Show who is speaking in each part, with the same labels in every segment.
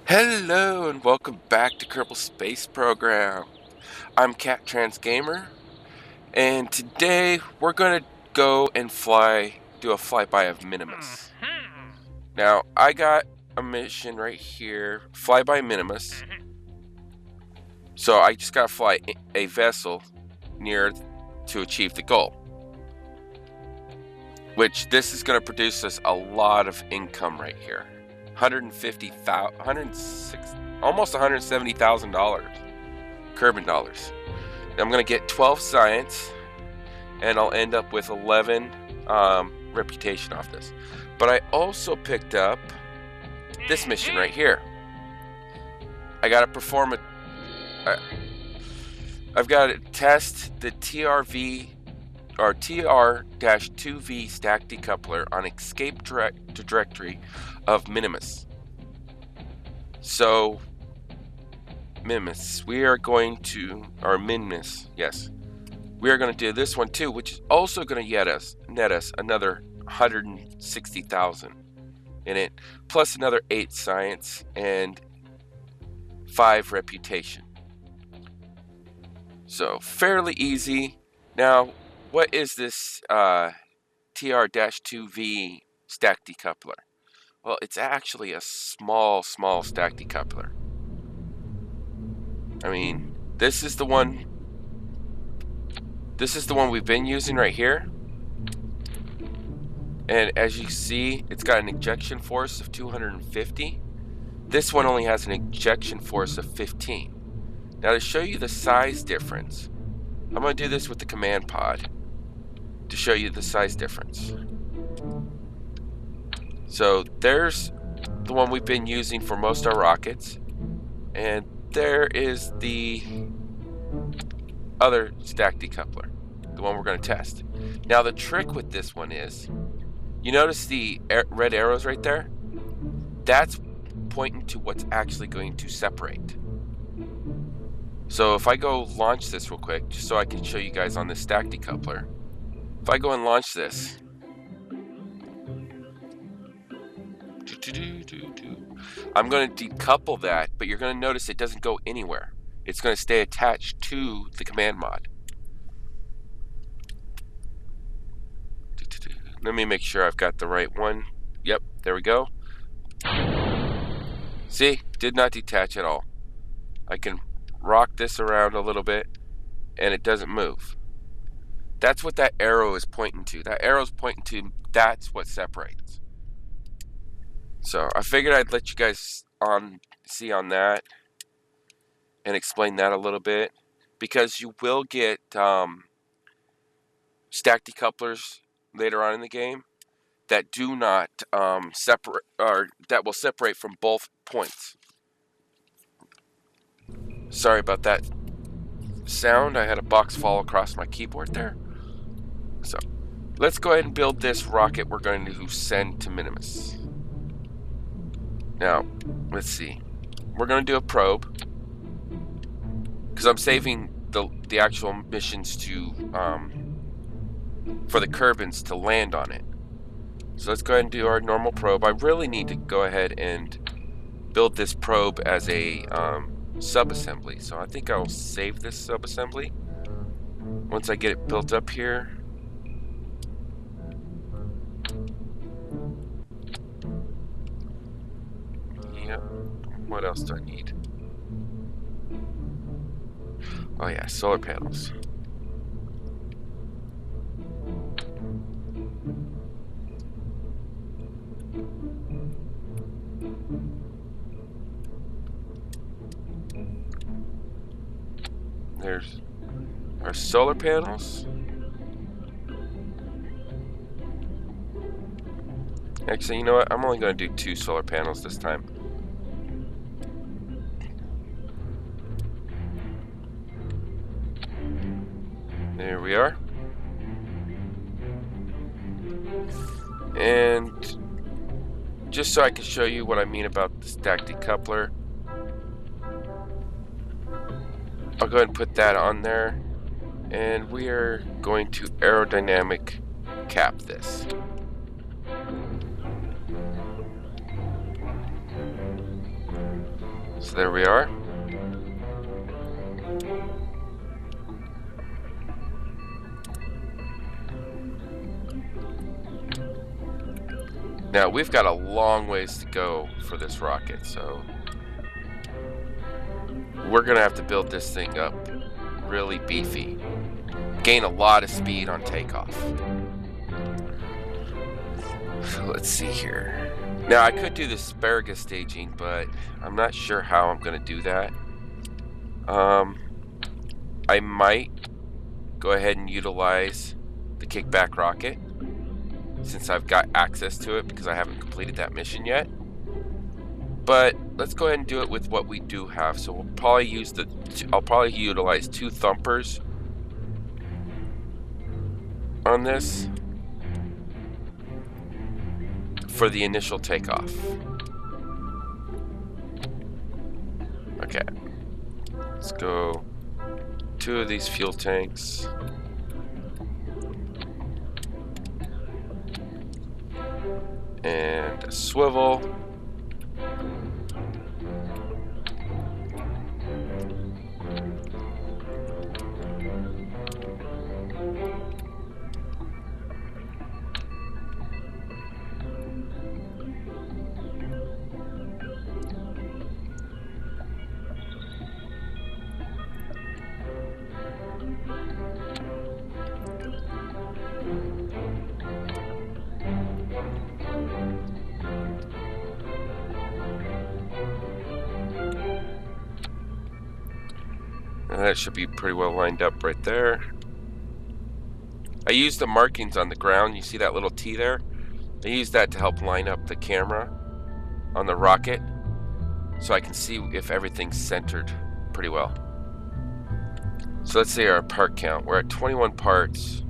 Speaker 1: Hello and welcome back to Kerbal Space Program. I'm Cat Trans Gamer, and today we're going to go and do a flyby of Minmus. Now, I got a mission right here, flyby Minmus. So I just got to fly a vessel near to achieve the goal. Which this is going to produce us a lot of income right here. Almost $170,000 Kerbin dollars. I'm going to get 12 science, and I'll end up with 11 reputation off this. But I also picked up this mission right here. I got to perform I've got to test the TR-2V stack decoupler on escape trajectory of Minmus. So, Minmus, we are going to do this one too, which is also going to net us another 160,000 in it, plus another 8 science and 5 reputation. So fairly easy. Now, what is this TR-2V stack decoupler? Well, it's actually a small stack decoupler. I mean, this is the one we've been using right here. And as you see, it's got an ejection force of 250. This one only has an ejection force of 15. Now, to show you the size difference, I'm going to do this with the command pod to show you the size difference. So there's the one we've been using for most of our rockets, and there is the other stack decoupler, the one we're going to test. Now, the trick with this one is, you notice the red arrows right there? That's pointing to what's actually going to separate. So if I go launch this real quick, just so I can show you guys on this stack decoupler, if I go and launch this, I'm going to decouple that, but you're going to notice it doesn't go anywhere. It's going to stay attached to the command mod. Let me make sure I've got the right one. Yep, there we go. See, did not detach at all. I can rock this around a little bit and it doesn't move. That's what that arrow is pointing to. That arrow is pointing to that's what separates. So I figured I'd let you guys see on that and explain that a little bit, because you will get stack decouplers later on in the game that do not separate, or that will separate from both points. Sorry about that sound. I had a box fall across my keyboard there. So let's go ahead and build this rocket we're going to send to Minmus. Now, let's see. We're going to do a probe, because I'm saving the actual missions to for the Kerbins to land on it. So let's go ahead and do our normal probe. I really need to go ahead and build this probe as a sub-assembly. So I think I'll save this sub-assembly once I get it built up here. Yep. What else do I need? Oh yeah, solar panels. There's our solar panels. Actually, you know what? I'm only going to do 2 solar panels this time. There we are. And just so I can show you what I mean about the stack decoupler, I'll go ahead and put that on there, and we are going to aerodynamic cap this. So there we are. Now, we've got a long ways to go for this rocket, so we're going to have to build this thing up really beefy. Gain a lot of speed on takeoff. So let's see here. Now, I could do the asparagus staging, but I'm not sure how I'm going to do that. I might go ahead and utilize the kickback rocket, since I've got access to it because I haven't completed that mission yet. But let's go ahead and do it with what we do have. So we'll probably use I'll probably utilize 2 thumpers on this for the initial takeoff. Okay. Let's go 2 of these fuel tanks. And a swivel. And that should be pretty well lined up right there. I used the markings on the ground. You see that little T there? I used that to help line up the camera on the rocket so I can see if everything's centered pretty well. So let's say our part count. We're at 21 parts.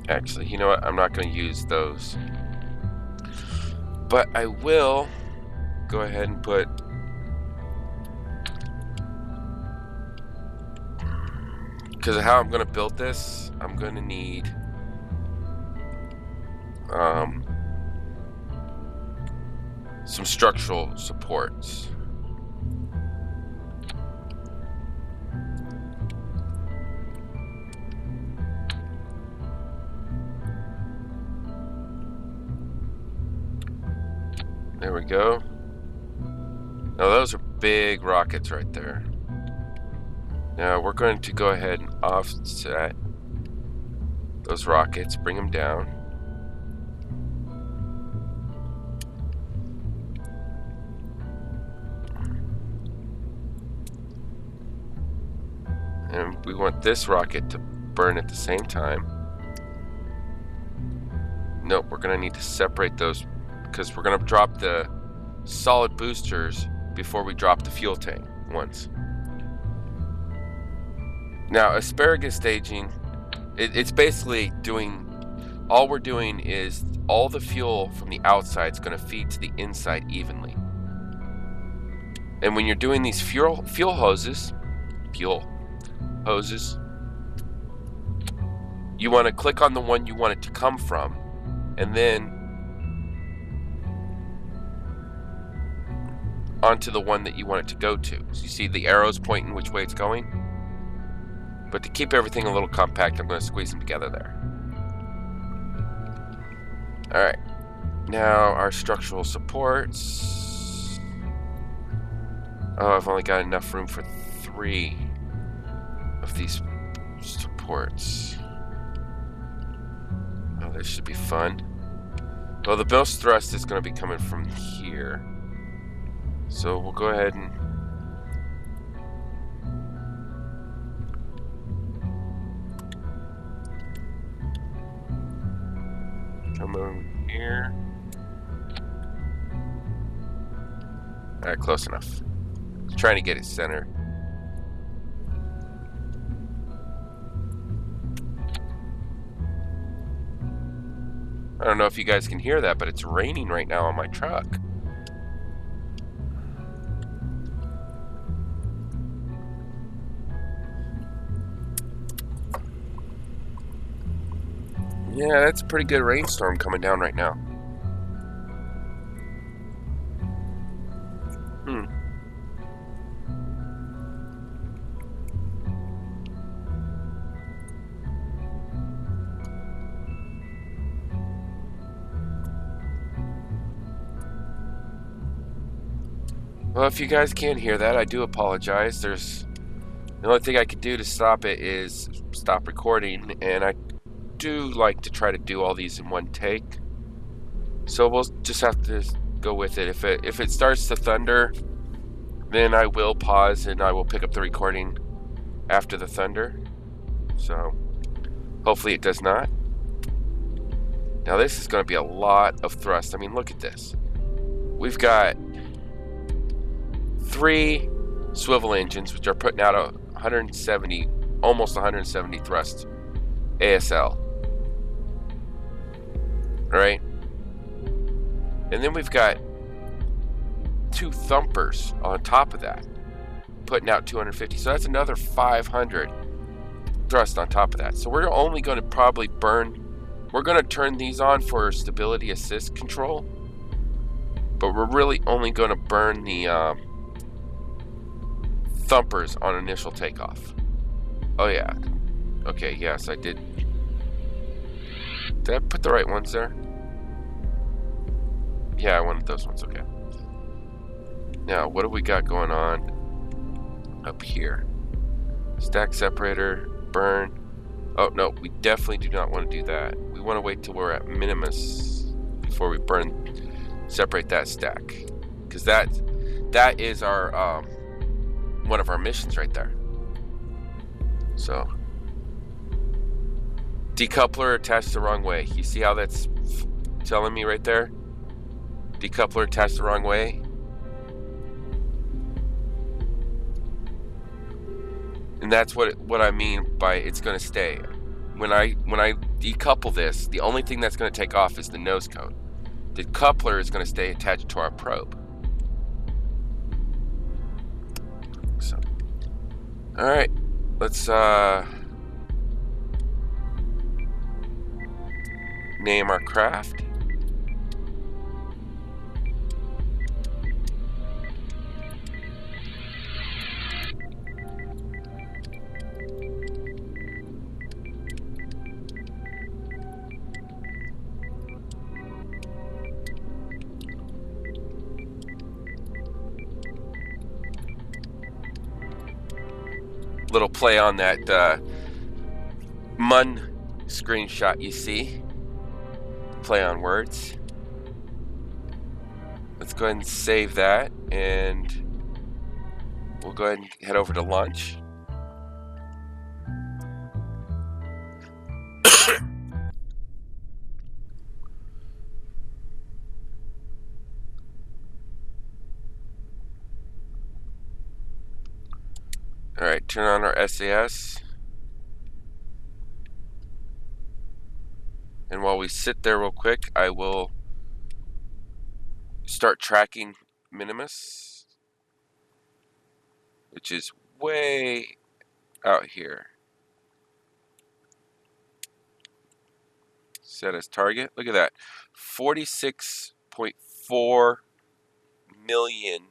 Speaker 1: Actually, you know what? I'm not going to use those. But I will go ahead and put... Because of how I'm going to build this, I'm going to need... some structural supports. There we go. Now those are big rockets right there. Now we're going to go ahead and offset those rockets, bring them down. And we want this rocket to burn at the same time. Nope, we're going to need to separate those because we're going to drop the solid boosters before we drop the fuel tank once. Now, asparagus staging, it's basically doing, all we're doing is all the fuel from the outside is going to feed to the inside evenly. And when you're doing these fuel hoses, you want to click on the one you want it to come from, and then onto the one that you want it to go to. So you see the arrows pointing which way it's going? But to keep everything a little compact, I'm going to squeeze them together there. Alright. Now our structural supports. Oh, I've only got enough room for 3 of these supports. Oh, this should be fun. Well, the most thrust is going to be coming from here. So we'll go ahead and come over here. Alright, close enough. Trying to get it centered. I don't know if you guys can hear that, but it's raining right now on my truck. Yeah, that's a pretty good rainstorm coming down right now. Well, if you guys can't hear that, I do apologize. The only thing I could do to stop it is stop recording, and I do like to try to do all these in one take. So we'll just have to go with it. If it starts to thunder, then I will pause and I will pick up the recording after the thunder. So hopefully it does not. Now this is going to be a lot of thrust. I mean, look at this. We've got 3 swivel engines, which are putting out a 170, almost 170 thrust ASL. Right? And then we've got 2 thumpers on top of that, putting out 250. So that's another 500 thrust on top of that. So we're only going to probably we're going to turn these on for stability assist control, but we're really only going to burn the thumpers on initial takeoff. Oh yeah. Okay, yes, I did. Did I put the right ones there? Yeah, I wanted those ones, okay. Now, what do we got going on up here? Stack separator, burn. Oh, no, we definitely do not want to do that. We want to wait till we're at Minmus before we separate that stack. Because that is our, one of our missions right there. So, decoupler attached the wrong way. You see how that's telling me right there? Decoupler attached the wrong way. And that's what I mean by it's going to stay. When I decouple this, the only thing that's going to take off is the nose cone. The coupler is going to stay attached to our probe. So, all right, let's name our craft. Little play on that MUN screenshot you see. Play on words. Let's go ahead and save that, and we'll go ahead and head over to lunch. Alright, turn on our SAS. And while we sit there real quick, I will start tracking Minmus, which is way out here. Set as target. Look at that. 46.4 million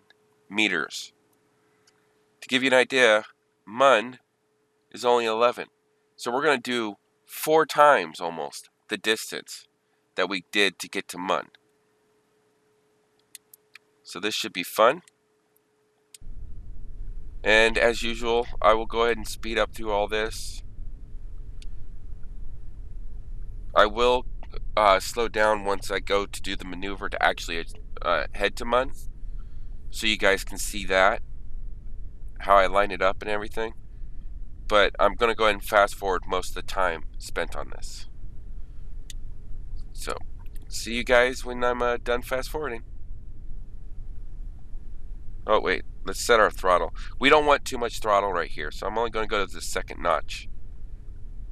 Speaker 1: meters. To give you an idea, MUN is only 11. So we're going to do 4 times almost the distance that we did to get to MUN. So this should be fun. And as usual, I will go ahead and speed up through all this. I will slow down once I go to do the maneuver to actually head to MUN, so you guys can see that, how I line it up and everything. But I'm going to go ahead and fast forward most of the time spent on this. So, see you guys when I'm done fast forwarding. Oh wait, let's set our throttle. We don't want too much throttle right here, so I'm only going to go to the 2nd notch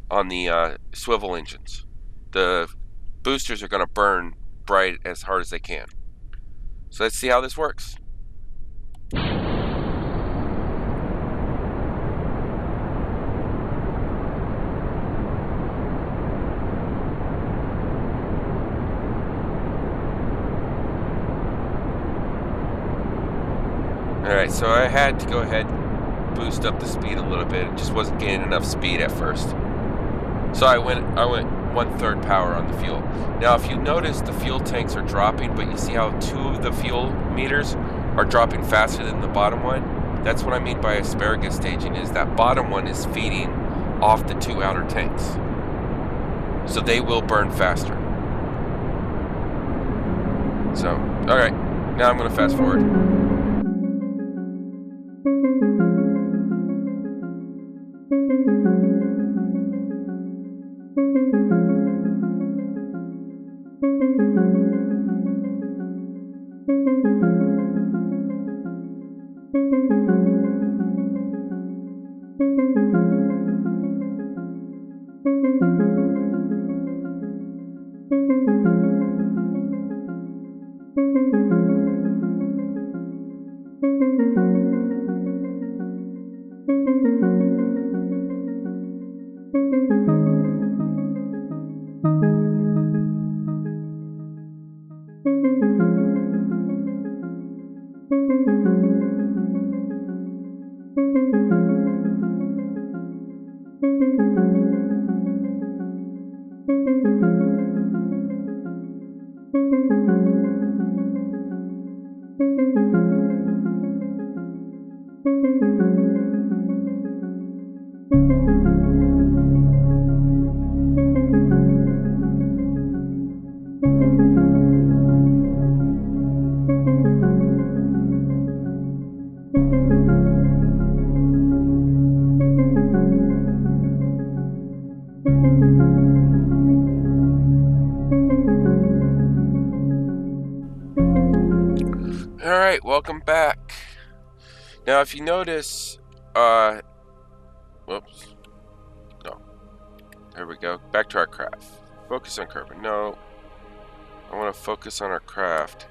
Speaker 1: on the swivel engines. The boosters are going to burn bright as hard as they can. So let's see how this works. Alright, so I had to go ahead and boost up the speed a little bit. It just wasn't getting enough speed at first. So I went 1/3 power on the fuel. Now if you notice, the fuel tanks are dropping, but you see how 2 of the fuel meters are dropping faster than the bottom one? That's what I mean by asparagus staging, is that bottom one is feeding off the 2 outer tanks. So they will burn faster. So, alright, now I'm going to fast forward. Alright, welcome back. Now if you notice, whoops, no, there we go, back to our craft. Focus on carbon, no, I want to focus on our craft.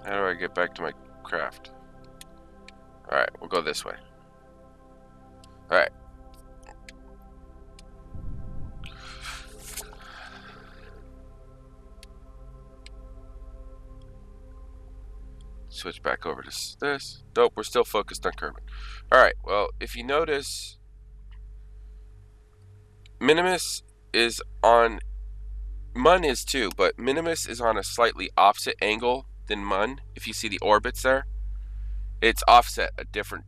Speaker 1: How do I get back to my craft? Alright, we'll go this way. Alright. Switch back over to this. Nope, we're still focused on carbon. Alright, well, if you notice, Minmus is on, Mun is too, but Minmus is on a slightly opposite angle than Mun. If you see the orbits there, it's offset a different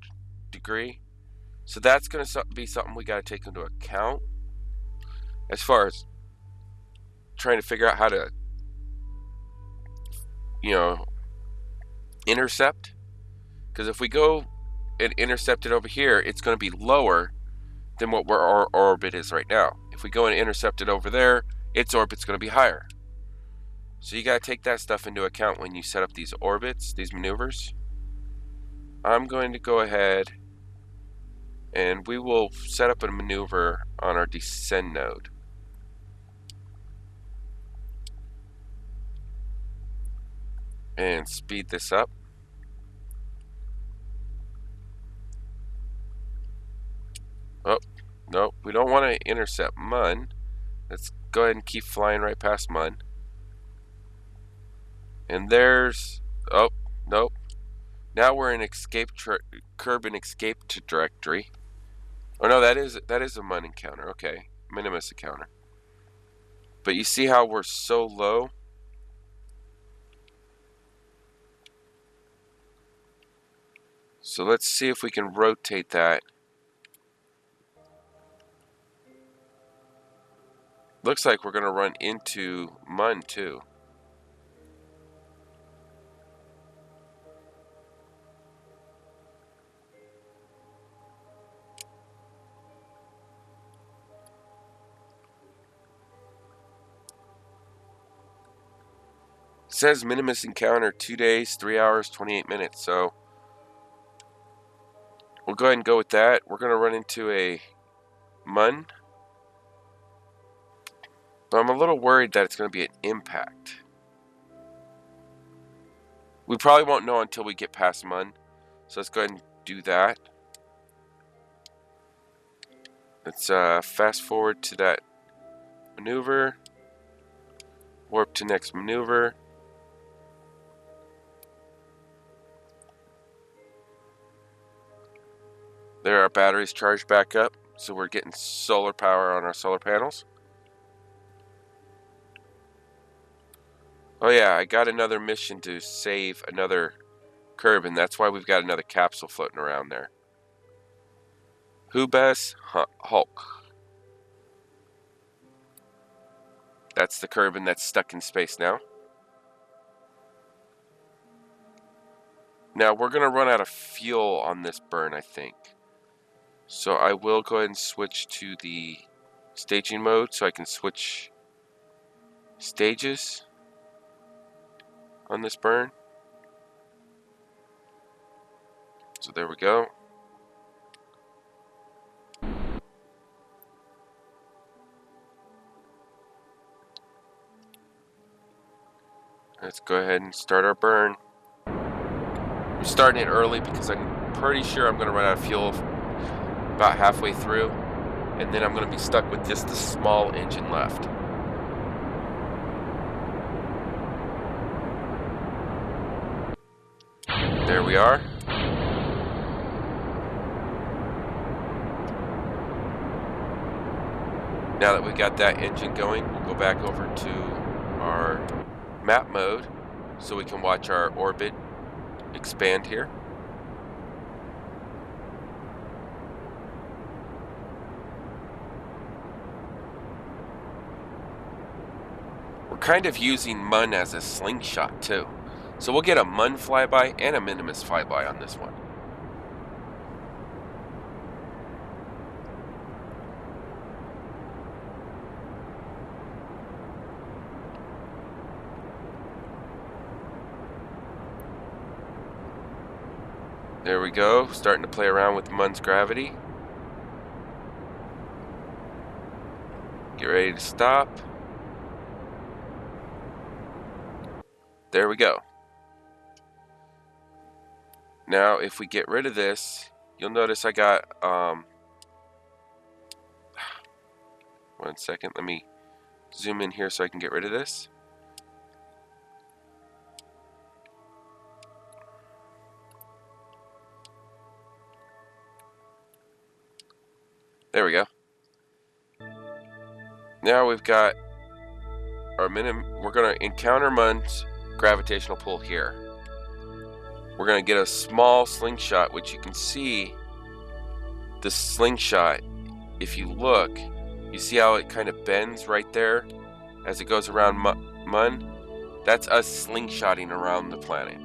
Speaker 1: degree. So that's going to be something we got to take into account as far as trying to figure out how to, intercept. Because if we go and intercept it over here, it's going to be lower than what our orbit is right now. If we go and intercept it over there, its orbit's going to be higher. So you got to take that stuff into account when you set up these orbits, these maneuvers. I'm going to go ahead and we will set up a maneuver on our descend node. And speed this up. Oh, no, we don't want to intercept Mun. Let's go ahead and keep flying right past Mun. And there's, oh, nope. Now we're in Kerbin escape trajectory. Oh no, that is a Mun encounter. Okay, Minmus encounter. But you see how we're so low? So let's see if we can rotate that. Looks like we're going to run into Mun too. It says Minmus encounter 2 days, 3 hours, 28 minutes. So we'll go ahead and go with that. We're going to run into a Mun. But I'm a little worried that it's going to be an impact. We probably won't know until we get past Mun. So let's go ahead and do that. Let's fast forward to that maneuver. Warp to next maneuver. There, our batteries charged back up, so we're getting solar power on our solar panels. Oh yeah, I got another mission to save another curb, and that's why we've got another capsule floating around there. Hubas Hulk. That's the Kerbin that's stuck in space now. Now we're going to run out of fuel on this burn, I think. So I will go ahead and switch to the staging mode so I can switch stages on this burn. So there we go. Let's go ahead and start our burn. I'm starting it early because I'm pretty sure I'm going to run out of fuel about halfway through, and then I'm going to be stuck with just the small engine left. There we are. Now that we got that engine going, we'll go back over to our map mode so we can watch our orbit expand here. We're kind of using Mun as a slingshot too. So we'll get a Mun flyby and a Minimus flyby on this one. There we go, starting to play around with Mun's gravity. Get ready to stop. There we go. Now if we get rid of this, you'll notice I got, 1 second, let me zoom in here so I can get rid of this. There we go. Now we've got our we're going to encounter Mun's gravitational pull here. We're going to get a small slingshot, which you can see the slingshot. If you look, you see how it kind of bends right there as it goes around Mun? That's us slingshotting around the planet.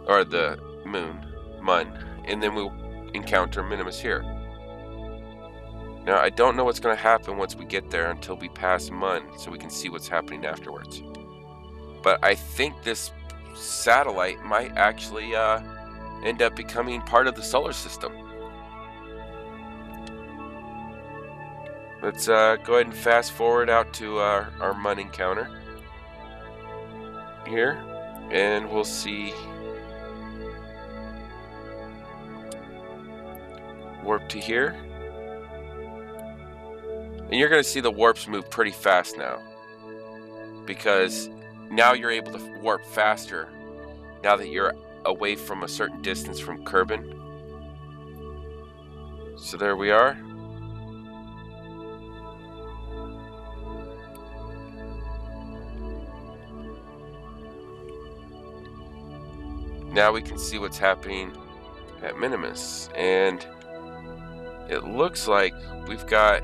Speaker 1: Or the moon, Mun. And then we'll encounter Minimus here. Now, I don't know what's going to happen once we get there until we pass Mun, so we can see what's happening afterwards. But I think this satellite might actually end up becoming part of the solar system. Let's go ahead and fast forward out to our Mun encounter here, and we'll see. Warp to here. And you're going to see the warps move pretty fast now, because now you're able to warp faster now that you're away from a certain distance from Kerbin. So there we are. Now we can see what's happening at Minimus, and it looks like we've got,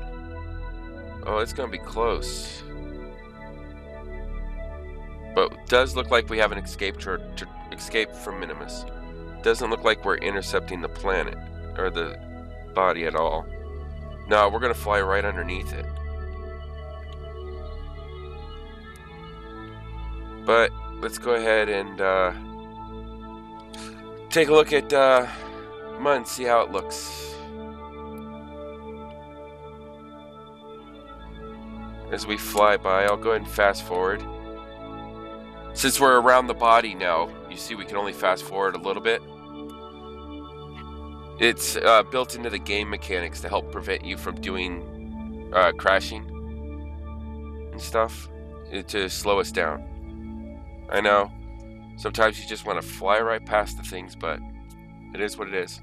Speaker 1: oh, it's going to be close. But it does look like we have an escape to escape from Minimus. Doesn't look like we're intercepting the planet or the body at all. No, we're going to fly right underneath it. But let's go ahead and take a look at Mun, see how it looks. As we fly by, I'll go ahead and fast forward. Since we're around the body now, you see we can only fast forward a little bit. It's built into the game mechanics to help prevent you from doing crashing and stuff. to slow us down. I know, sometimes you just want to fly right past the things, but it is what it is.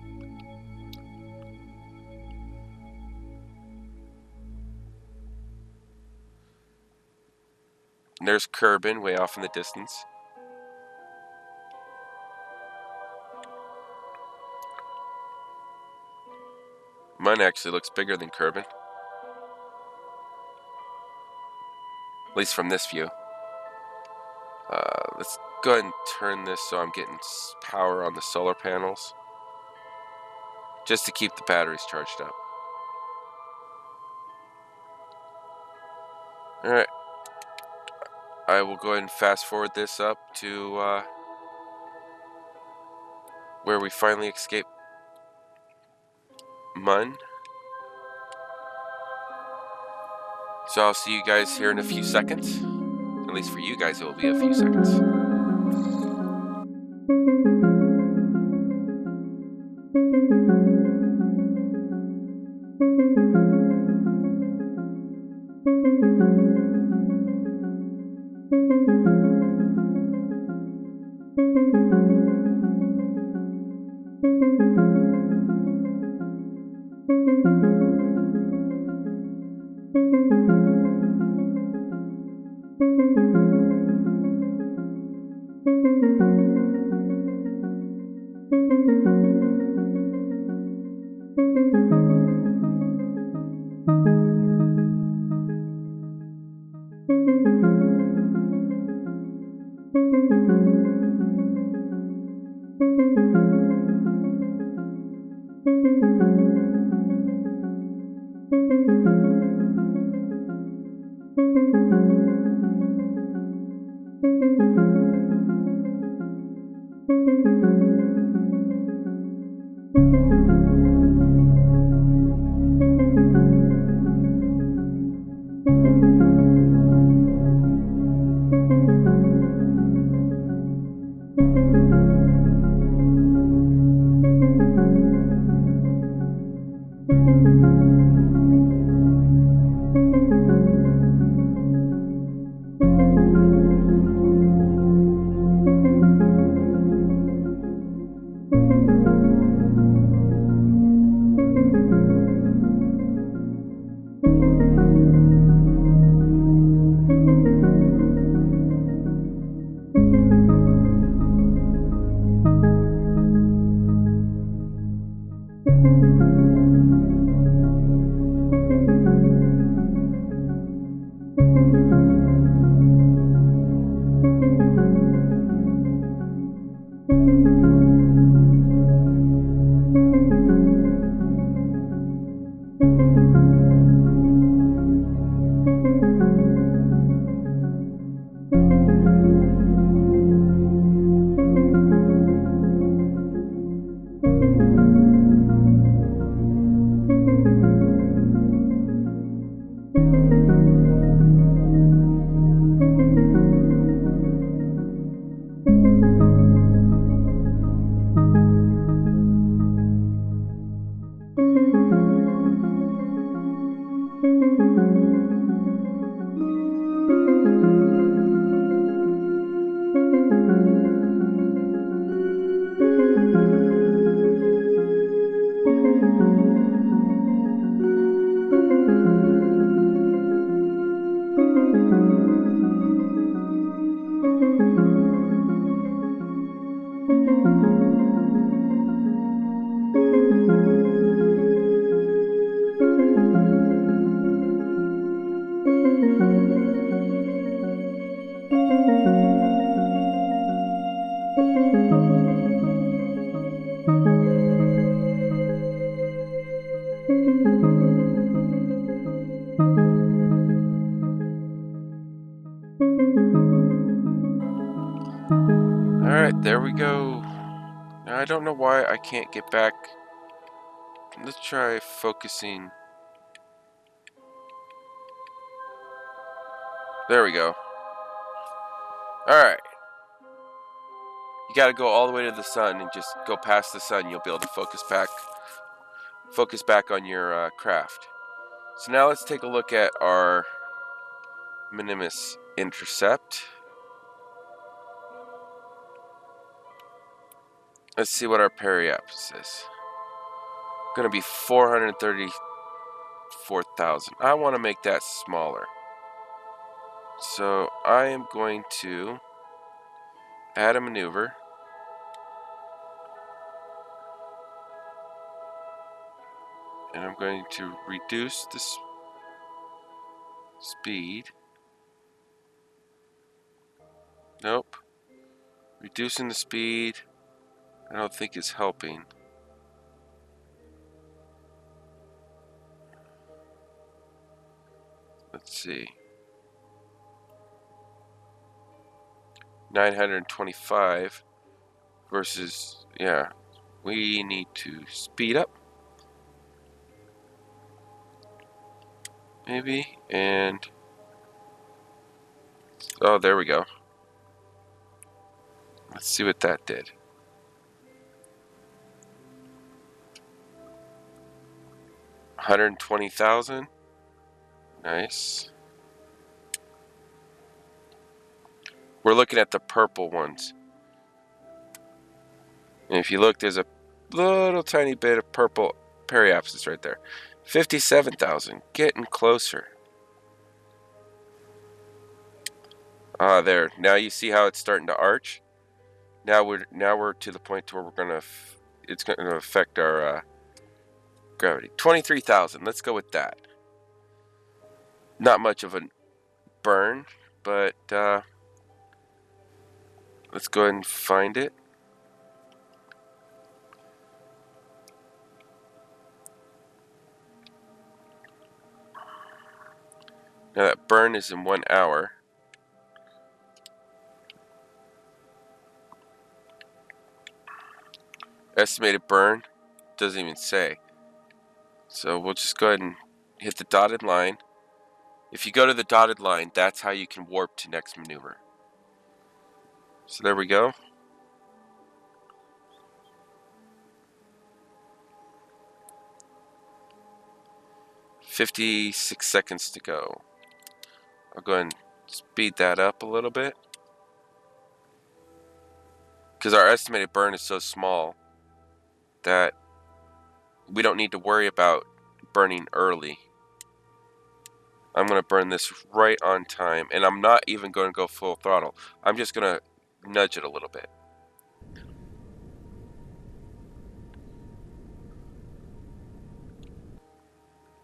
Speaker 1: And there's Kerbin way off in the distance. Mine actually looks bigger than Kerbin. At least from this view. Let's go ahead and turn this so I'm getting power on the solar panels. Just to keep the batteries charged up. Alright. I will go ahead and fast forward this up to where we finally escape Mun. So I'll see you guys here in a few seconds. At least for you guys it will be a few seconds. Alright, there we go. Now, I don't know why I can't get back. Let's try focusing. There we go. Alright. You gotta go all the way to the sun and just go past the sun. You'll be able to focus back on your craft. So now let's take a look at our Minmus intercept. Let's see what our periapsis is. Going to be 434,000. I want to make that smaller. So I am going to add a maneuver. And I'm going to reduce the speed. Nope. Reducing the speed, I don't think is helping. Let's see. 925 versus, yeah, we need to speed up. Maybe, and, oh, there we go. Let's see what that did. $120,000. Nice. We're looking at the purple ones. And if you look, there's a little tiny bit of purple periapsis right there. 57,000. Getting closer. Ah, there. Now you see how it's starting to arch. Now we're to the point where it's gonna affect our gravity. 23,000. Let's go with that. Not much of a burn, but let's go ahead and find it. Now that burn is in 1 hour. Estimated burn doesn't even say. So we'll just go ahead and hit the dotted line. If you go to the dotted line, that's how you can warp to next maneuver. So there we go. "56 seconds to go." I'll go ahead and speed that up a little bit, because our estimated burn is so small that we don't need to worry about burning early. I'm going to burn this right on time, and I'm not even going to go full throttle. I'm just going to nudge it a little bit.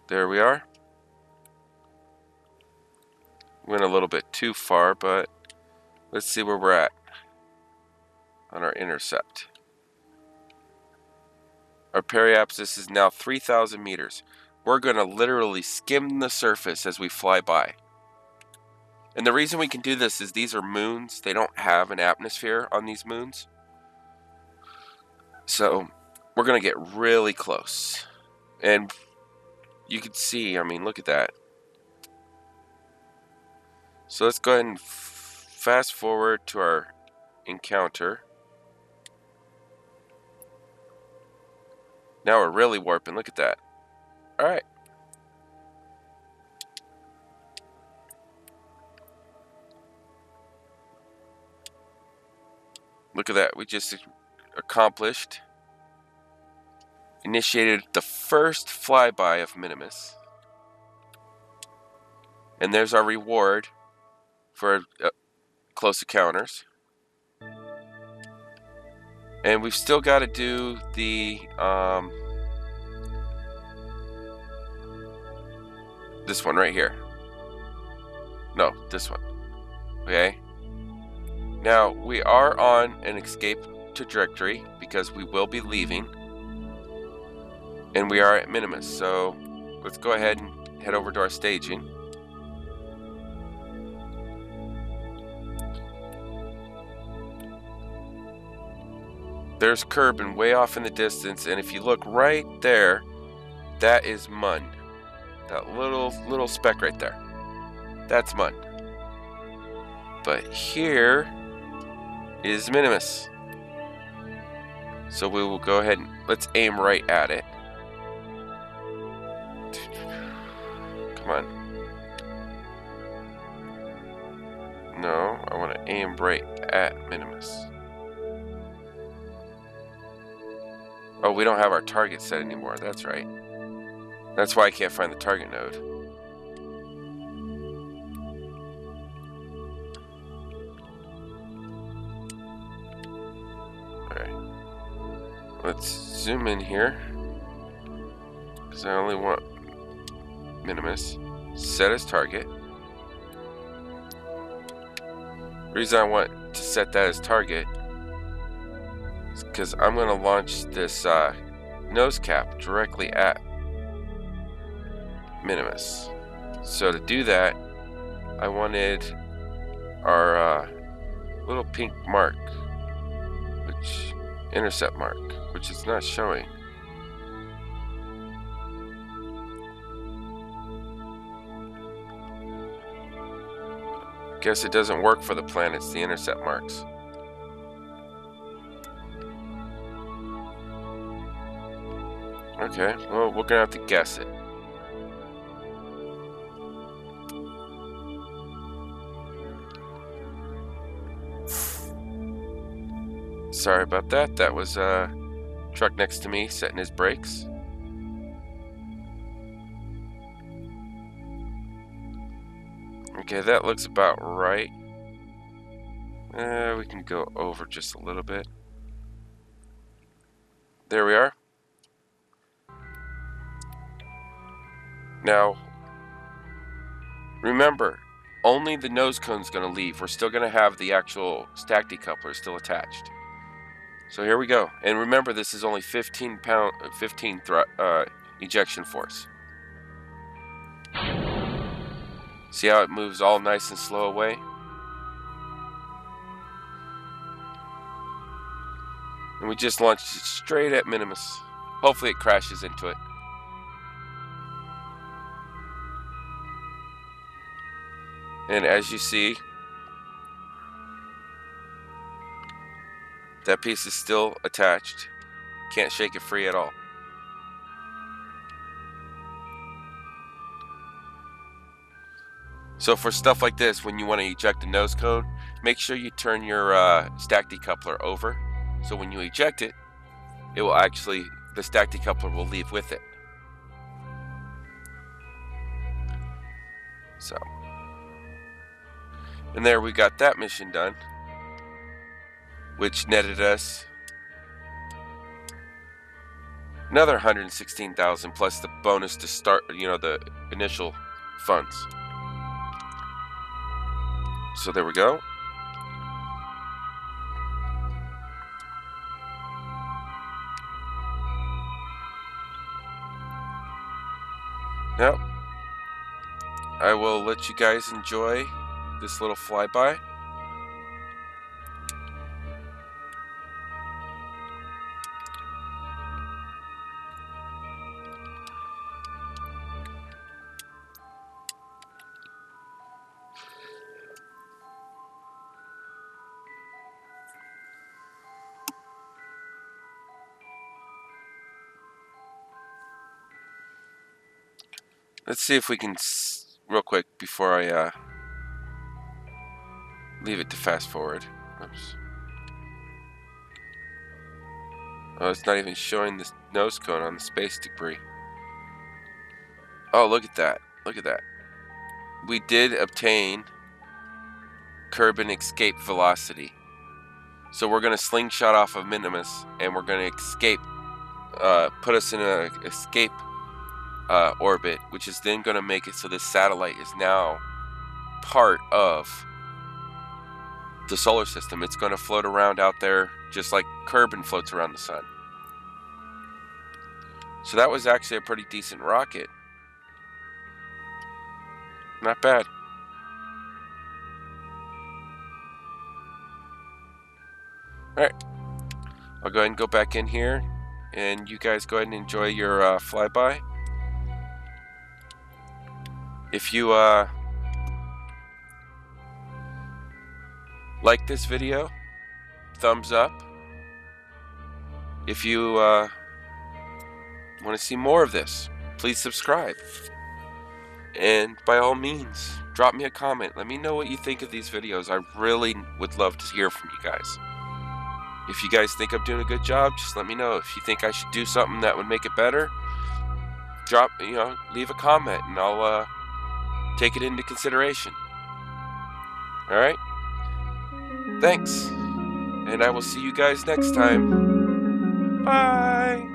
Speaker 1: There we are. Went a little bit too far, but let's see where we're at on our intercept. Our periapsis is now 3,000 meters. We're going to literally skim the surface as we fly by. And the reason we can do this is these are moons. They don't have an atmosphere on these moons. So we're going to get really close. And you can see, I mean, look at that. So let's go ahead and fast forward to our encounter. Now we're really warping. Look at that. Alright. Look at that. We just accomplished. Initiated the first flyby of Minmus. And there's our reward for close encounters. And we've still got to do the this one right here. No, this one. Okay. Now we are on an escape trajectory because we will be leaving. And we are at Minmus. So let's go ahead and head over to our staging. There's Kerbin way off in the distance, and if you look right there, that is Mun. That little speck right there. That's Mun. But here is Minmus. So we will go ahead and let's aim right at it. Come on. No, I want to aim right at Minmus. Oh, we don't have our target set anymore. That's right. That's why I can't find the target node. Alright. Let's zoom in here. Because I only want Minmus. Set as target. The reason I want to set that as target is because I'm going to launch this nose cap directly at Minmus. So to do that, I wanted our little pink mark, which intercept mark, which is not showing. Guess it doesn't work for the planets, the intercept marks. Okay, well, we're gonna have to guess it. Sorry about that. That was a truck next to me setting his brakes. Okay, that looks about right. We can go over just a little bit. There we are. Now, remember, only the nose cone's going to leave. We're still going to have the actual stack decoupler still attached. So here we go. And remember, this is only 15 ejection force. See how it moves all nice and slow away? And we just launched it straight at Minmus. Hopefully it crashes into it. And as you see, that piece is still attached. Can't shake it free at all. So for stuff like this, when you want to eject a nose cone, make sure you turn your stack decoupler over. So when you eject it, it will actually, the stack decoupler will leave with it. So, and there we got that mission done, which netted us another 116,000 plus the bonus to start, the initial funds. So there we go. Now, I will let you guys enjoy this little flyby. Let's see if we can, real quick, before I leave it to fast forward. Oops. Oh, it's not even showing the nose cone on the space debris. Oh, look at that. Look at that. We did obtain curb and escape velocity. So we're going to slingshot off of Minmus, and we're going to escape, put us in an escape orbit, which is then going to make it so this satellite is now part of the solar system. It's going to float around out there just like Kerbin floats around the sun. So that was actually a pretty decent rocket. Not bad. Alright, I'll go ahead and go back in here, and you guys go ahead and enjoy your flyby. If you like this video, thumbs up. If you want to see more of this, please subscribe. And by all means, drop me a comment. Let me know what you think of these videos. I really would love to hear from you guys. If you guys think I'm doing a good job, just let me know. If you think I should do something that would make it better, leave a comment and I'll take it into consideration. Alright? Thanks. And I will see you guys next time. Bye!